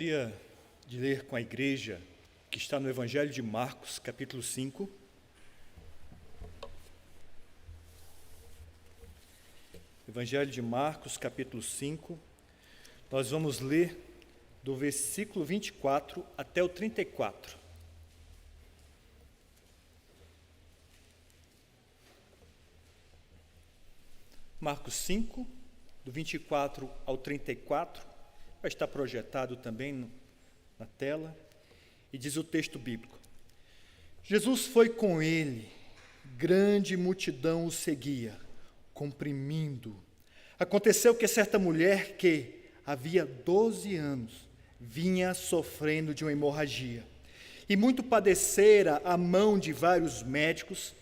Gostaria de ler com a igreja, que está no Evangelho de Marcos, capítulo 5. Evangelho de Marcos, capítulo 5. Nós vamos ler do versículo 24 até o 34. Marcos 5, do 24 ao 34. Vai estar projetado também na tela, e diz o texto bíblico: Jesus foi com ele, grande multidão o seguia, comprimindo. Aconteceu que certa mulher que havia 12 anos vinha sofrendo de uma hemorragia, e muito padecera à mão de vários médicos,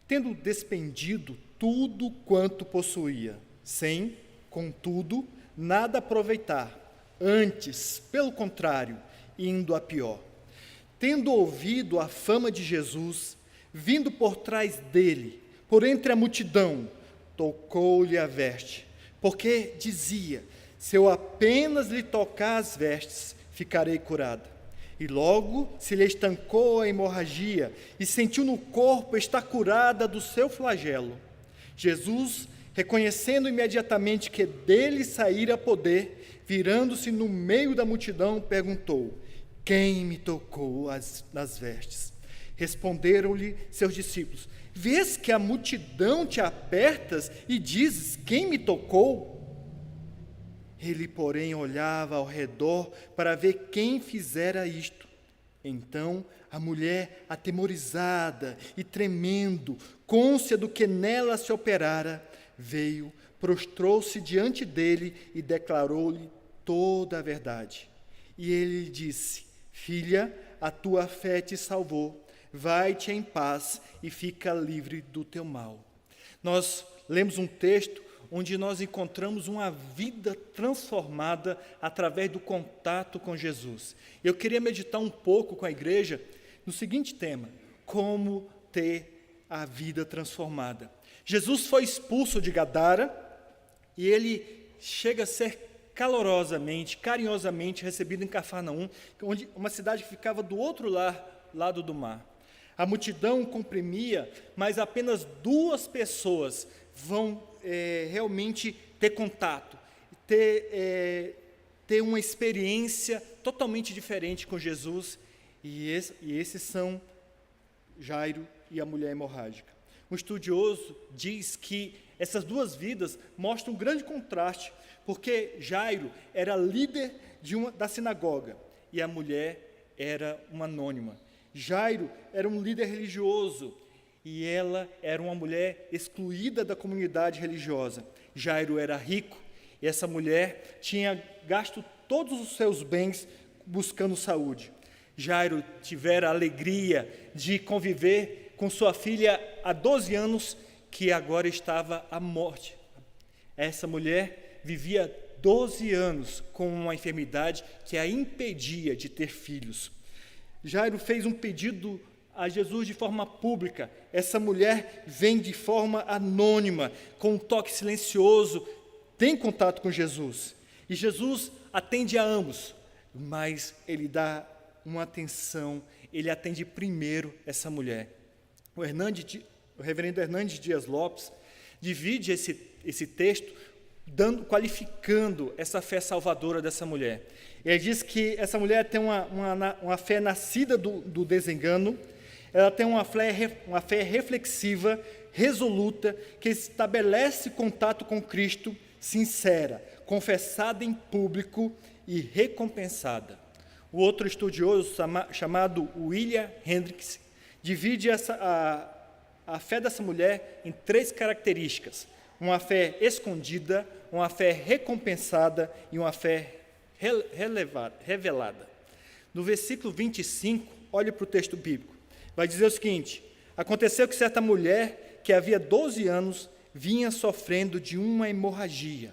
tendo despendido tudo quanto possuía, sem, contudo, nada aproveitar. Antes, pelo contrário, indo a pior. Tendo ouvido a fama de Jesus, vindo por trás dele, por entre a multidão, tocou-lhe a veste, porque dizia: se eu apenas lhe tocar as vestes, ficarei curada. E logo se lhe estancou a hemorragia, e sentiu no corpo estar curada do seu flagelo. Jesus, reconhecendo imediatamente que dele saíra poder, virando-se no meio da multidão, perguntou: quem me tocou nas vestes? Responderam-lhe seus discípulos: vês que a multidão te apertas e dizes: quem me tocou? Ele, porém, olhava ao redor para ver quem fizera isto. Então a mulher, atemorizada e tremendo, cônscia do que nela se operara, veio, prostrou-se diante dele e declarou-lhe toda a verdade. E ele lhe disse: filha, a tua fé te salvou, vai-te em paz e fica livre do teu mal. Nós lemos um texto onde nós encontramos uma vida transformada através do contato com Jesus. Eu queria meditar um pouco com a igreja no seguinte tema: como ter a vida transformada. Jesus foi expulso de Gadara e ele chega a ser calorosamente, carinhosamente recebido em Cafarnaum, uma cidade que ficava do outro lado do mar. A multidão comprimia, mas apenas 2 pessoas vão realmente ter contato, ter uma experiência totalmente diferente com Jesus, e esses são Jairo e a mulher hemorrágica. Um estudioso diz que essas 2 vidas mostram um grande contraste, porque Jairo era líder da sinagoga e a mulher era uma anônima. Jairo era um líder religioso e ela era uma mulher excluída da comunidade religiosa. Jairo era rico e essa mulher tinha gasto todos os seus bens buscando saúde. Jairo tivera a alegria de conviver com sua filha há 12 anos, que agora estava à morte. Essa mulher vivia 12 anos com uma enfermidade que a impedia de ter filhos. Jairo fez um pedido a Jesus de forma pública. Essa mulher vem de forma anônima, com um toque silencioso, tem contato com Jesus. E Jesus atende a ambos, mas ele dá uma atenção, ele atende primeiro essa mulher. O reverendo Hernandes Dias Lopes divide esse texto, qualificando essa fé salvadora dessa mulher. Ele diz que essa mulher tem uma fé nascida do desengano, ela tem uma fé reflexiva, resoluta, que estabelece contato com Cristo, sincera, confessada em público e recompensada. O outro estudioso, chamado William Hendricks, divide a fé dessa mulher em 3 características: uma fé escondida, uma fé recompensada e uma fé revelada. No versículo 25, olhe para o texto bíblico, vai dizer o seguinte: aconteceu que certa mulher que havia 12 anos vinha sofrendo de uma hemorragia.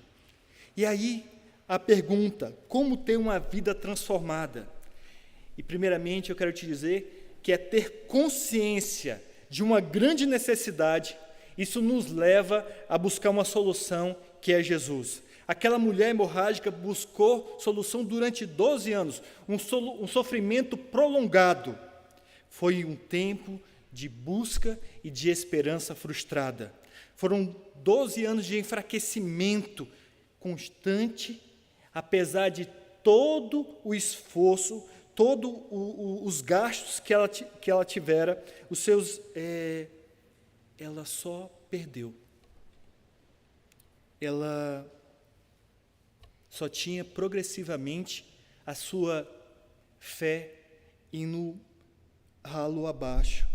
E aí a pergunta: como ter uma vida transformada? E primeiramente eu quero te dizer que é ter consciência de uma grande necessidade. Isso nos leva a buscar uma solução, que é Jesus. Aquela mulher hemorrágica buscou solução durante 12 anos, um sofrimento prolongado. Foi um tempo de busca e de esperança frustrada. Foram 12 anos de enfraquecimento constante, apesar de todo o esforço, todos os gastos que ela tivera, ela só perdeu. Ela só tinha progressivamente a sua fé indo ralo abaixo.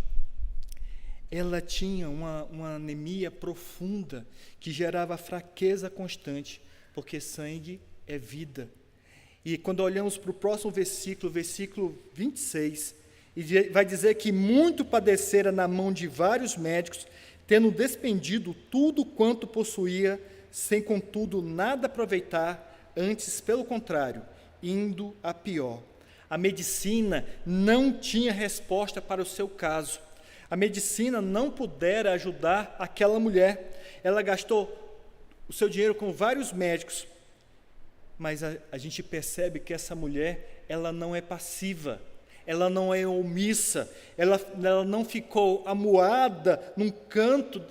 Ela tinha uma anemia profunda que gerava fraqueza constante, porque sangue é vida. E quando olhamos para o próximo versículo 26, vai dizer que muito padecera na mão de vários médicos, tendo despendido tudo quanto possuía, sem contudo nada aproveitar, antes, pelo contrário, indo a pior. A medicina não tinha resposta para o seu caso. A medicina não pudera ajudar aquela mulher. Ela gastou o seu dinheiro com vários médicos, mas a gente percebe que essa mulher, ela não é passiva, ela não é omissa, ela não ficou amuada num canto,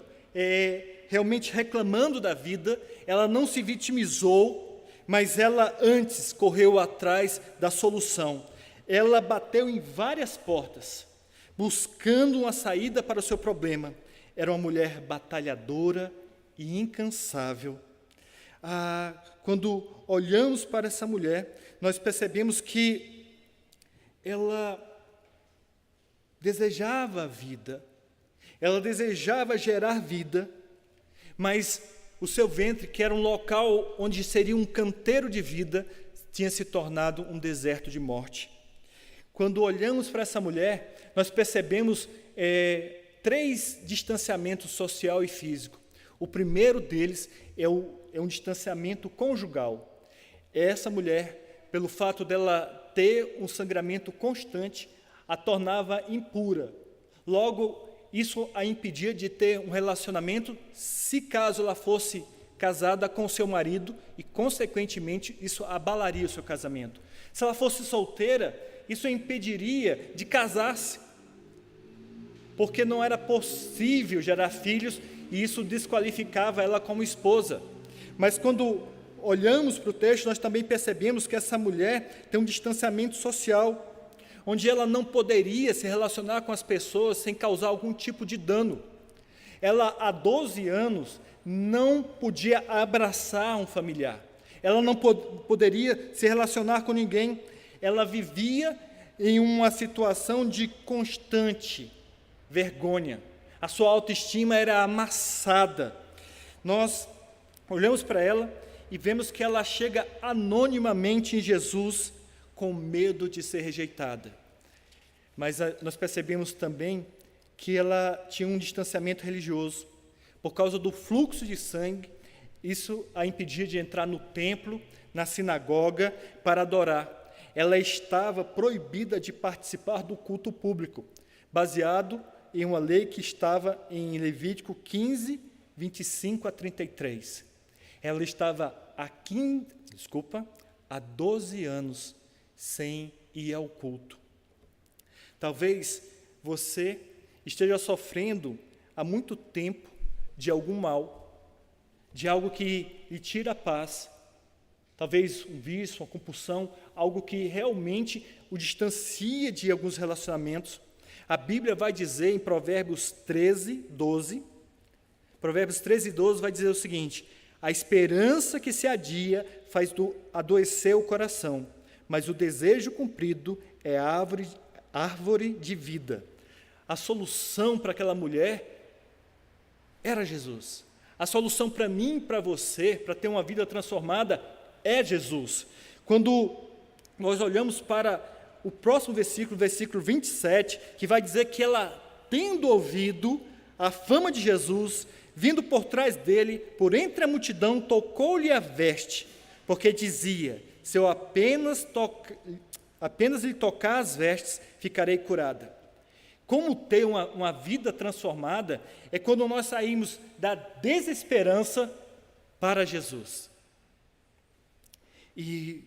realmente reclamando da vida, ela não se vitimizou, mas ela antes correu atrás da solução. Ela bateu em várias portas, buscando uma saída para o seu problema. Era uma mulher batalhadora e incansável. Quando olhamos para essa mulher, nós percebemos que ela desejava a vida, ela desejava gerar vida, mas o seu ventre, que era um local onde seria um canteiro de vida, tinha se tornado um deserto de morte. Quando olhamos para essa mulher, nós percebemos 3 distanciamentos social e físico. O primeiro deles é um distanciamento conjugal. Essa mulher, pelo fato dela ter um sangramento constante, a tornava impura. Logo, isso a impedia de ter um relacionamento, se caso ela fosse casada com seu marido, e, consequentemente, isso abalaria o seu casamento. Se ela fosse solteira, isso a impediria de casar-se, porque não era possível gerar filhos, e isso desqualificava ela como esposa. Mas quando olhamos para o texto, nós também percebemos que essa mulher tem um distanciamento social, onde ela não poderia se relacionar com as pessoas sem causar algum tipo de dano. Ela, há 12 anos, não podia abraçar um familiar. Ela não poderia se relacionar com ninguém. Ela vivia em uma situação de constante vergonha. A sua autoestima era amassada. Nós olhamos para ela e vemos que ela chega anonimamente em Jesus com medo de ser rejeitada. Mas nós percebemos também que ela tinha um distanciamento religioso. Por causa do fluxo de sangue, isso a impedia de entrar no templo, na sinagoga, para adorar. Ela estava proibida de participar do culto público, baseado em uma lei que estava em Levítico 15, 25 a 33. Ela estava há 12 anos sem ir ao culto. Talvez você esteja sofrendo há muito tempo de algum mal, de algo que lhe tira a paz, talvez um vício, uma compulsão, algo que realmente o distancia de alguns relacionamentos. A Bíblia vai dizer em Provérbios 13, 12 vai dizer o seguinte: a esperança que se adia faz adoecer o coração, mas o desejo cumprido é árvore de vida. A solução para aquela mulher era Jesus. A solução para mim e para você, para ter uma vida transformada, é Jesus. Quando nós olhamos para o próximo versículo 27, que vai dizer que ela, tendo ouvido a fama de Jesus, vindo por trás dele, por entre a multidão, tocou-lhe a veste, porque dizia: se eu apenas lhe tocar as vestes, ficarei curada. Como ter uma vida transformada é quando nós saímos da desesperança para Jesus. E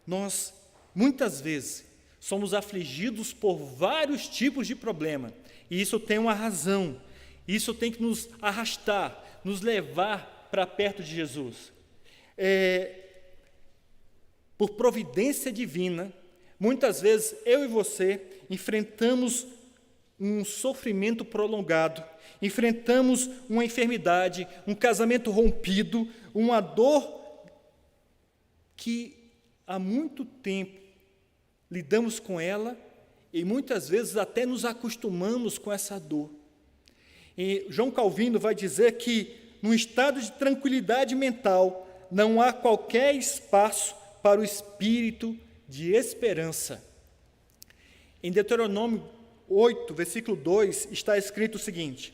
nós, muitas vezes, somos afligidos por vários tipos de problema. E isso tem uma razão. Isso tem que nos arrastar, nos levar para perto de Jesus. Por providência divina, muitas vezes eu e você enfrentamos um sofrimento prolongado, enfrentamos uma enfermidade, um casamento rompido, uma dor que há muito tempo lidamos com ela e muitas vezes até nos acostumamos com essa dor. E João Calvino vai dizer que, num estado de tranquilidade mental, não há qualquer espaço para o espírito de esperança. Em Deuteronômio 8, versículo 2, está escrito o seguinte: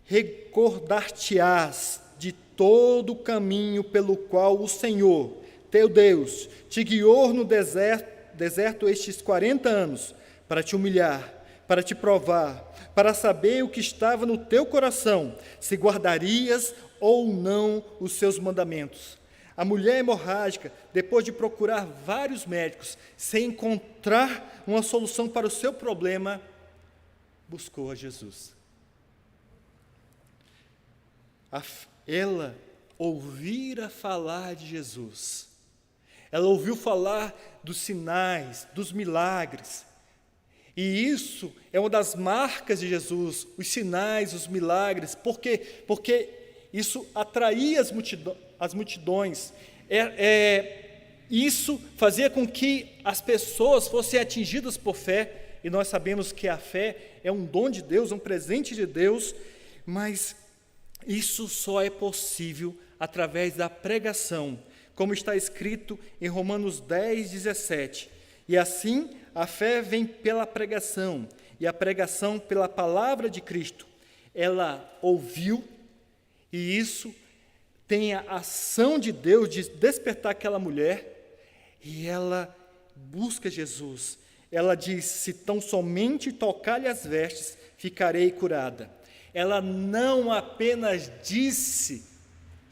recordar-te-ás de todo o caminho pelo qual o Senhor, teu Deus, te guiou no deserto estes 40 anos, para te humilhar, para te provar, para saber o que estava no teu coração, se guardarias ou não os seus mandamentos. A mulher hemorrágica, depois de procurar vários médicos, sem encontrar uma solução para o seu problema, buscou a Jesus. Ela ouvira falar de Jesus. Ela ouviu falar dos sinais, dos milagres. E isso é uma das marcas de Jesus, os sinais, os milagres. Por quê? Porque isso atraía as multidões. Isso fazia com que as pessoas fossem atingidas por fé. E nós sabemos que a fé é um dom de Deus, um presente de Deus. Mas isso só é possível através da pregação, como está escrito em Romanos 10, 17. E assim, a fé vem pela pregação, e a pregação pela palavra de Cristo. Ela ouviu, e isso tem a ação de Deus de despertar aquela mulher, e ela busca Jesus. Ela diz: se tão somente tocar-lhe as vestes, ficarei curada. Ela não apenas disse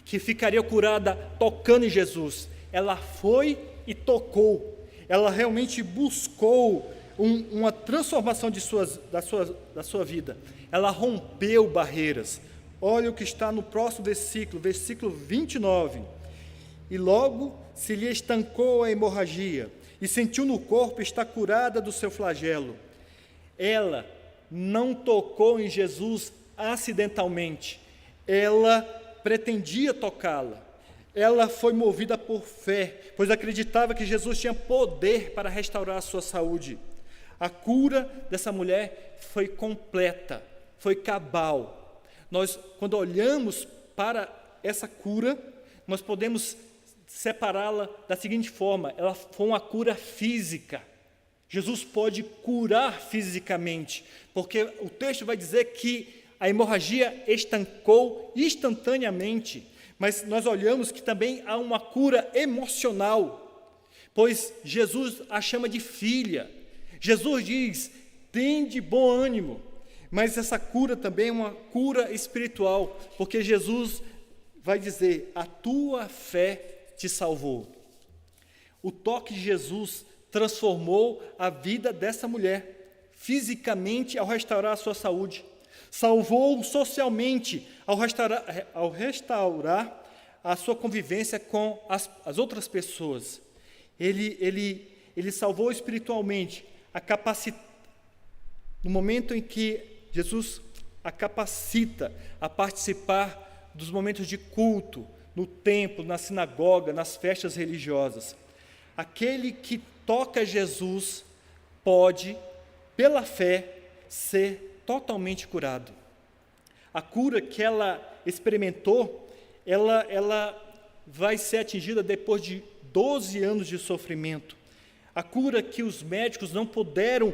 que ficaria curada tocando em Jesus, ela foi e tocou. Ela realmente buscou uma transformação da sua vida. Ela rompeu barreiras. Olha o que está no próximo versículo 29. E logo se lhe estancou a hemorragia, e sentiu no corpo estar curada do seu flagelo. Ela não tocou em Jesus acidentalmente. Ela pretendia tocá-la. Ela foi movida por fé, pois acreditava que Jesus tinha poder para restaurar a sua saúde. A cura dessa mulher foi completa, foi cabal. Nós, quando olhamos para essa cura, nós podemos separá-la da seguinte forma: ela foi uma cura física. Jesus pode curar fisicamente, porque o texto vai dizer que a hemorragia estancou instantaneamente. Mas nós olhamos que também há uma cura emocional, pois Jesus a chama de filha. Jesus diz: tem de bom ânimo. Mas essa cura também é uma cura espiritual, porque Jesus vai dizer: a tua fé te salvou. O toque de Jesus transformou a vida dessa mulher, fisicamente ao restaurar a sua saúde. Salvou socialmente ao restaurar a sua convivência com as outras pessoas. Ele salvou espiritualmente, no momento em que Jesus a capacita a participar dos momentos de culto, no templo, na sinagoga, nas festas religiosas. Aquele que toca Jesus pode, pela fé, ser totalmente curado. A cura que ela experimentou, ela vai ser atingida depois de 12 anos de sofrimento. A cura que os médicos não puderam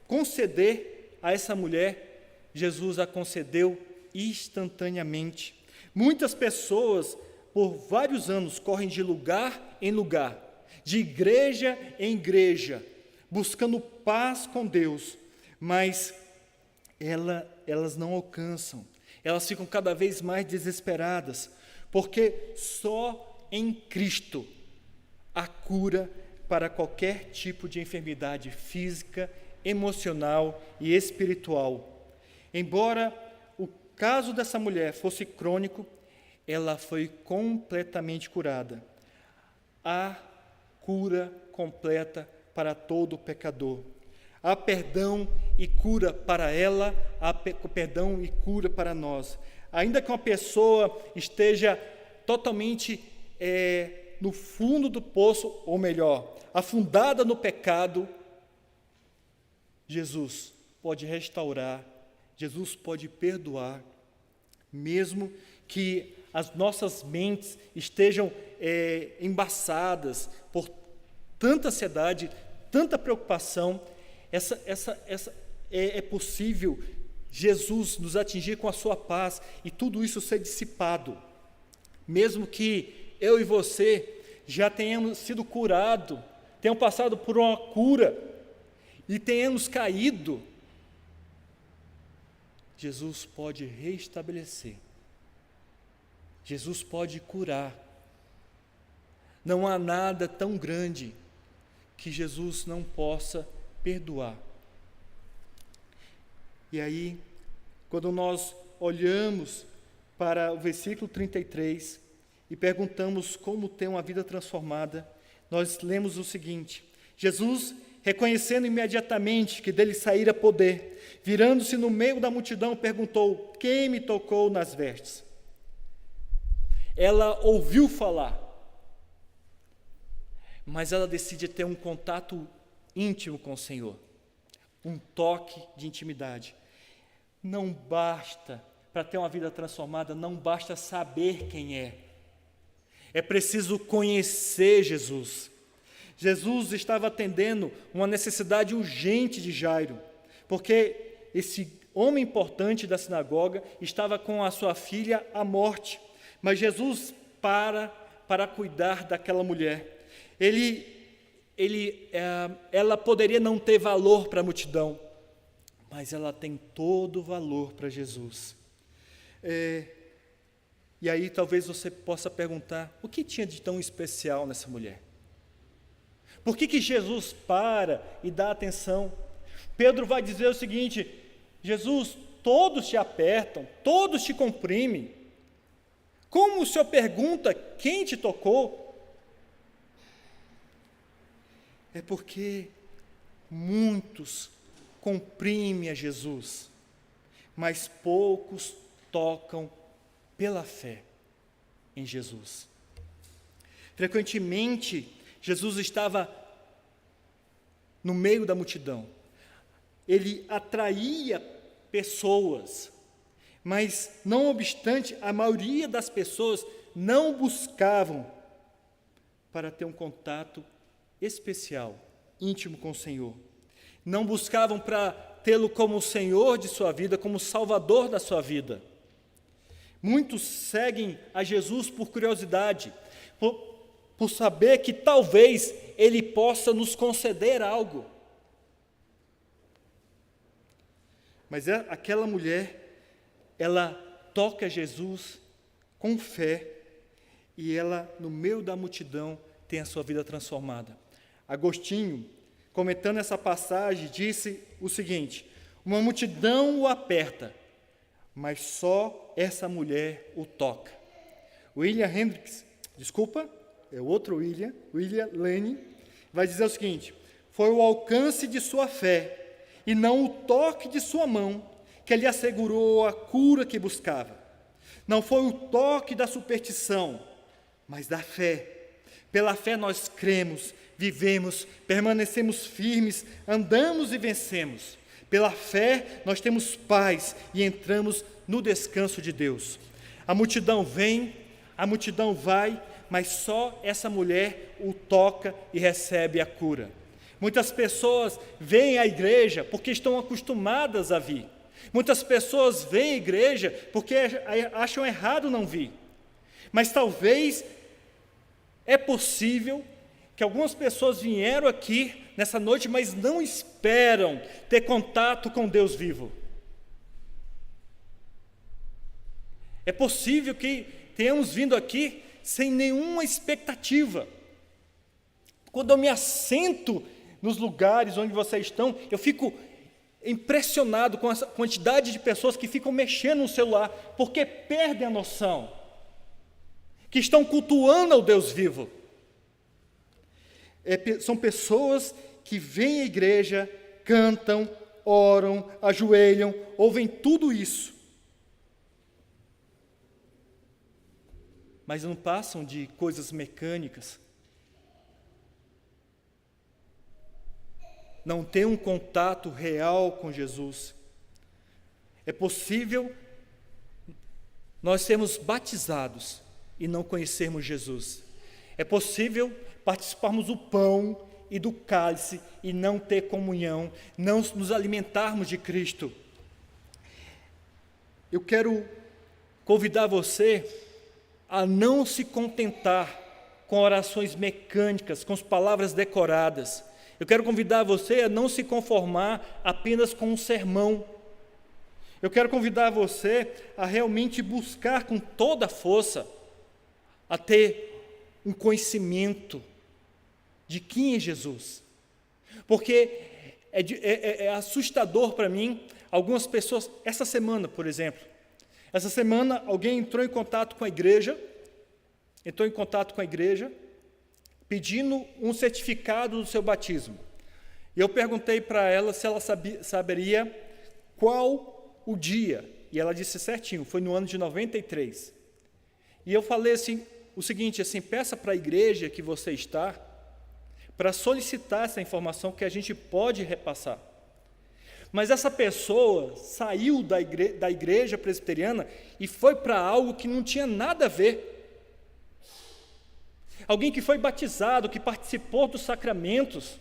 conceder a essa mulher, Jesus a concedeu instantaneamente. Muitas pessoas, por vários anos, correm de lugar em lugar, de igreja em igreja, buscando paz com Deus, mas elas não alcançam. Elas ficam cada vez mais desesperadas, porque só em Cristo a cura para qualquer tipo de enfermidade física, emocional e espiritual. Embora o caso dessa mulher fosse crônico, ela foi completamente curada. Há cura completa para todo pecador. Há perdão e cura para ela, há perdão e cura para nós. Ainda que uma pessoa esteja totalmente no fundo do poço, ou melhor, afundada no pecado, Jesus pode restaurar, Jesus pode perdoar, mesmo que as nossas mentes estejam embaçadas por tanta ansiedade, tanta preocupação. É possível Jesus nos atingir com a sua paz e tudo isso ser dissipado, mesmo que eu e você já tenhamos sido curados, tenhamos passado por uma cura e tenhamos caído. Jesus pode restabelecer, Jesus pode curar. Não há nada tão grande que Jesus não possa perdoar. E aí, quando nós olhamos para o versículo 33 e perguntamos como ter uma vida transformada, nós lemos o seguinte: Jesus, reconhecendo imediatamente que dele saíra poder, virando-se no meio da multidão, perguntou: quem me tocou nas vestes? Ela ouviu falar, mas ela decide ter um contato íntimo com o Senhor, um toque de intimidade. Não basta, para ter uma vida transformada, não basta saber quem é preciso conhecer Jesus. Jesus estava atendendo uma necessidade urgente de Jairo, porque esse homem importante da sinagoga estava com a sua filha à morte, mas Jesus para cuidar daquela mulher. Ela poderia não ter valor para a multidão, mas ela tem todo o valor para Jesus. E aí talvez você possa perguntar: o que tinha de tão especial nessa mulher? Por que Jesus para e dá atenção? Pedro vai dizer o seguinte: Jesus, todos te apertam, todos te comprimem. Como o Senhor pergunta quem te tocou? É porque muitos comprimem a Jesus, mas poucos tocam pela fé em Jesus. Frequentemente, Jesus estava no meio da multidão. Ele atraía pessoas, mas, não obstante, a maioria das pessoas não buscavam para ter um contato especial, íntimo com o Senhor. Não buscavam para tê-lo como o Senhor de sua vida, como o Salvador da sua vida. Muitos seguem a Jesus por curiosidade, por saber que talvez Ele possa nos conceder algo. Mas aquela mulher, ela toca Jesus com fé e ela, no meio da multidão, tem a sua vida transformada. Agostinho, comentando essa passagem, disse o seguinte: uma multidão o aperta, mas só essa mulher o toca. William Lane, vai dizer o seguinte: foi o alcance de sua fé e não o toque de sua mão que lhe assegurou a cura que buscava. Não foi o toque da superstição, mas da fé. Pela fé nós cremos, vivemos, permanecemos firmes, andamos e vencemos. Pela fé nós temos paz e entramos no descanso de Deus. A multidão vem, a multidão vai, mas só essa mulher o toca e recebe a cura. Muitas pessoas vêm à igreja porque estão acostumadas a vir. Muitas pessoas vêm à igreja porque acham errado não vir. Mas talvez é possível que algumas pessoas vieram aqui nessa noite, mas não esperam ter contato com Deus vivo. É possível que tenhamos vindo aqui sem nenhuma expectativa. Quando eu me assento nos lugares onde vocês estão, eu fico impressionado com essa quantidade de pessoas que ficam mexendo no celular, porque perdem a noção que estão cultuando ao Deus vivo. São pessoas que vêm à igreja, cantam, oram, ajoelham, ouvem tudo isso, mas não passam de coisas mecânicas. Não tem um contato real com Jesus. É possível nós sermos batizados e não conhecermos Jesus. É possível participarmos do pão e do cálice e não ter comunhão, não nos alimentarmos de Cristo. Eu quero convidar você a não se contentar com orações mecânicas, com as palavras decoradas. Eu quero convidar você a não se conformar apenas com um sermão. Eu quero convidar você a realmente buscar com toda a força a ter um conhecimento de quem é Jesus. Porque é assustador para mim, algumas pessoas, essa semana, por exemplo, alguém entrou em contato com a igreja, pedindo um certificado do seu batismo. E eu perguntei para ela se ela saberia qual o dia, e ela disse certinho, foi no ano de 93. E eu falei assim, o seguinte, assim, peça para a igreja que você está, para solicitar essa informação que a gente pode repassar. Mas essa pessoa saiu da igreja presbiteriana e foi para algo que não tinha nada a ver. Alguém que foi batizado, que participou dos sacramentos,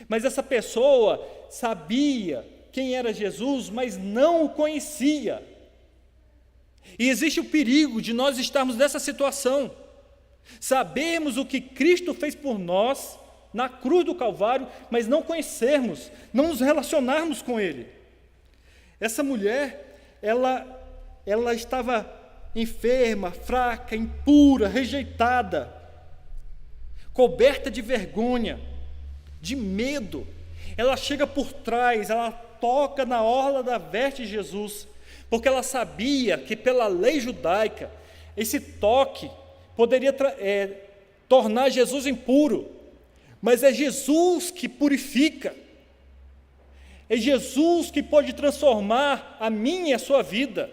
mas essa pessoa sabia quem era Jesus, mas não o conhecia. E existe o perigo de nós estarmos nessa situação. Sabemos o que Cristo fez por nós na cruz do Calvário, mas não conhecermos, não nos relacionarmos com Ele. Essa mulher, ela estava enferma, fraca, impura, rejeitada, coberta de vergonha, de medo. Ela chega por trás, ela toca na orla da veste de Jesus, porque ela sabia que pela lei judaica, esse toque poderia tornar Jesus impuro, mas é Jesus que purifica, é Jesus que pode transformar a minha e a sua vida,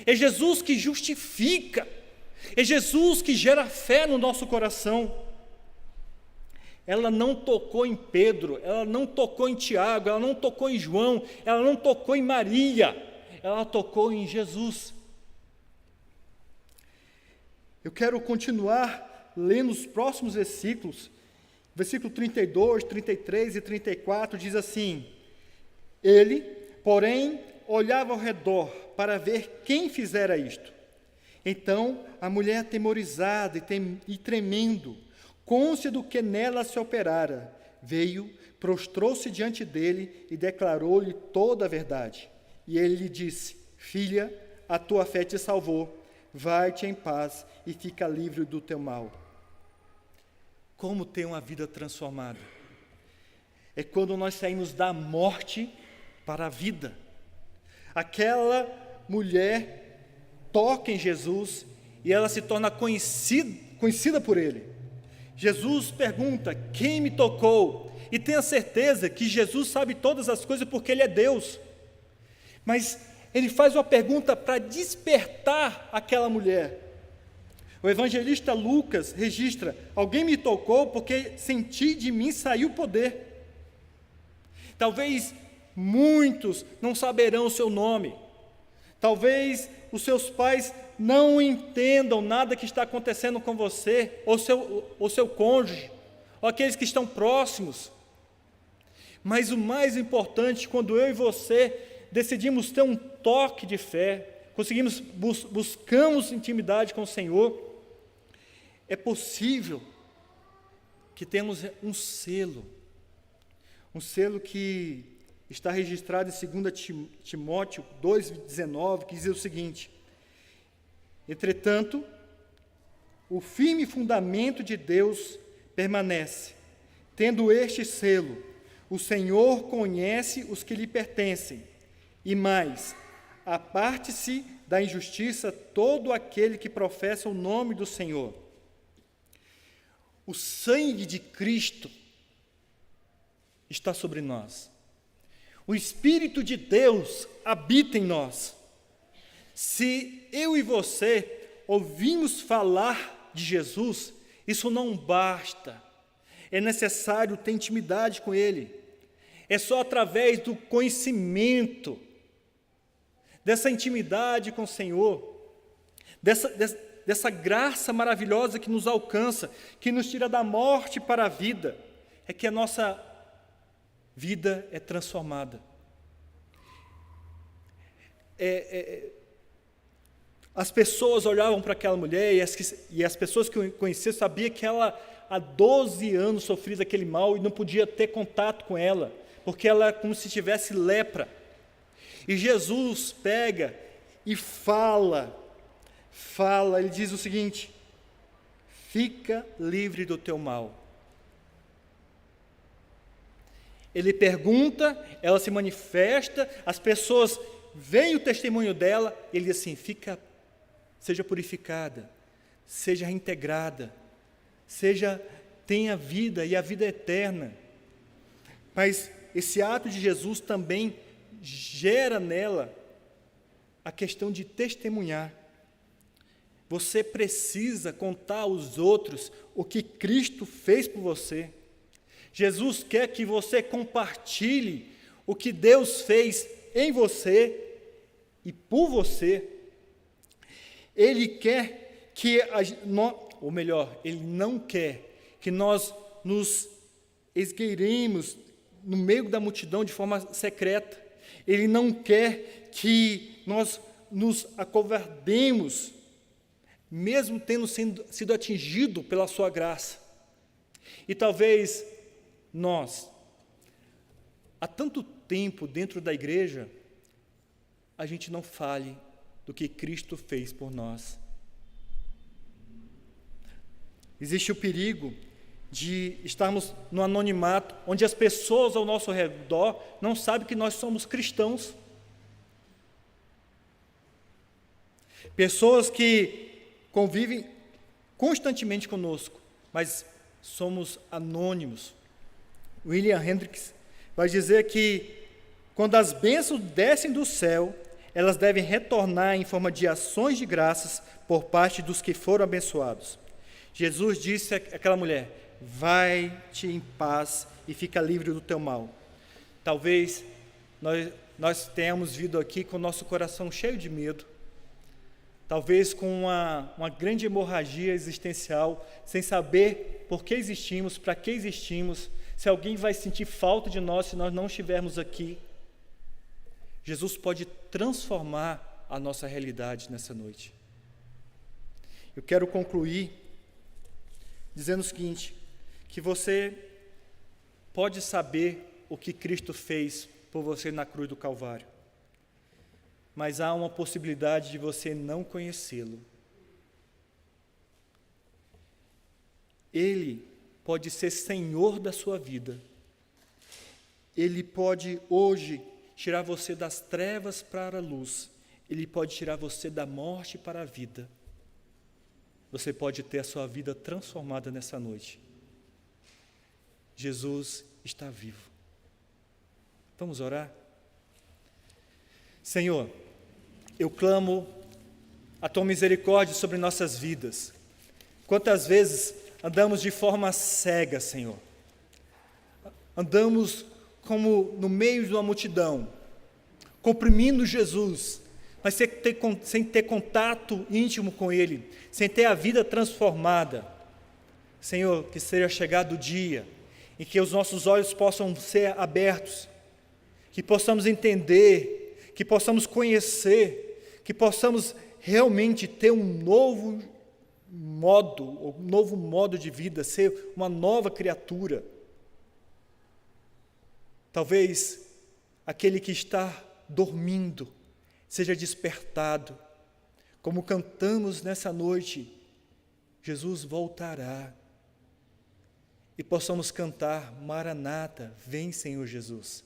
é Jesus que justifica, é Jesus que gera fé no nosso coração. Ela não tocou em Pedro, ela não tocou em Tiago, ela não tocou em João, ela não tocou em Maria, ela tocou em Jesus. Eu quero continuar lendo os próximos versículos. Versículo 32, 33 e 34 diz assim: Ele, porém, olhava ao redor para ver quem fizera isto. Então a mulher, atemorizada e tremendo, cônscia do que nela se operara, veio, prostrou-se diante dele e declarou-lhe toda a verdade. E ele lhe disse: Filha, a tua fé te salvou, vai-te em paz e fica livre do teu mal. Como ter uma vida transformada? É quando nós saímos da morte para a vida. Aquela mulher toca em Jesus e ela se torna conhecida por ele. Jesus pergunta: quem me tocou? E tenha certeza que Jesus sabe todas as coisas porque ele é Deus. Mas ele faz uma pergunta para despertar aquela mulher. O evangelista Lucas registra: alguém me tocou porque senti de mim sair o poder. Talvez muitos não saberão o seu nome. Talvez os seus pais não entendam nada que está acontecendo com você, ou seu cônjuge, ou aqueles que estão próximos. Mas o mais importante, quando eu e você decidimos ter um toque de fé, buscamos intimidade com o Senhor, é possível que temos um selo que está registrado em 2 Timóteo 2,19, que diz o seguinte: Entretanto, o firme fundamento de Deus permanece. Tendo este selo, o Senhor conhece os que lhe pertencem. E mais, aparte-se da injustiça todo aquele que professa o nome do Senhor. O sangue de Cristo está sobre nós. O Espírito de Deus habita em nós. Se eu e você ouvimos falar de Jesus, isso não basta. É necessário ter intimidade com Ele. É só através do conhecimento, dessa intimidade com o Senhor, dessa graça maravilhosa que nos alcança, que nos tira da morte para a vida, é que a nossa vida é transformada. As pessoas olhavam para aquela mulher e as pessoas que conheciam sabiam que ela há 12 anos sofria daquele mal e não podia ter contato com ela, porque ela era como se tivesse lepra. E Jesus pega e fala, ele diz o seguinte: fica livre do teu mal. Ele pergunta, ela se manifesta, as pessoas veem o testemunho dela, ele diz assim: seja purificada, seja reintegrada, tenha vida e a vida eterna. Mas esse ato de Jesus também gera nela a questão de testemunhar. Você precisa contar aos outros o que Cristo fez por você. Jesus quer que você compartilhe o que Deus fez em você e por você. Ele quer que, Ele não quer que nós nos esgueiremos no meio da multidão de forma secreta. Ele não quer que nós nos acovardemos, mesmo tendo sido atingido pela sua graça. E talvez nós, há tanto tempo dentro da igreja, a gente não fale do que Cristo fez por nós. Existe o perigo de estarmos no anonimato, onde as pessoas ao nosso redor não sabem que nós somos cristãos. Pessoas que convivem constantemente conosco, mas somos anônimos. William Hendricks vai dizer que quando as bênçãos descem do céu, elas devem retornar em forma de ações de graças por parte dos que foram abençoados. Jesus disse àquela mulher: vai-te em paz e fica livre do teu mal. Talvez nós tenhamos vindo aqui com o nosso coração cheio de medo, talvez com uma grande hemorragia existencial, sem saber por que existimos, para que existimos, se alguém vai sentir falta de nós se nós não estivermos aqui. Jesus pode transformar a nossa realidade nessa noite. Eu quero concluir dizendo o seguinte, que você pode saber o que Cristo fez por você na cruz do Calvário, mas há uma possibilidade de você não conhecê-lo. Ele pode ser Senhor da sua vida. Ele pode hoje tirar você das trevas para a luz. Ele pode tirar você da morte para a vida. Você pode ter a sua vida transformada nessa noite. Jesus está vivo. Vamos orar? Senhor, eu clamo a Tua misericórdia sobre nossas vidas. Quantas vezes andamos de forma cega, Senhor? Andamos como no meio de uma multidão, comprimindo Jesus, mas sem ter contato íntimo com Ele, sem ter a vida transformada. Senhor, que seja chegado o dia em que os nossos olhos possam ser abertos, que possamos entender, que possamos conhecer, que possamos realmente ter um novo modo de vida, ser uma nova criatura. Talvez aquele que está dormindo seja despertado, como cantamos nessa noite: Jesus voltará, e possamos cantar: Maranata, vem Senhor Jesus.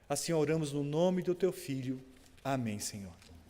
Assim oramos no nome do teu Filho. Amém, Senhor.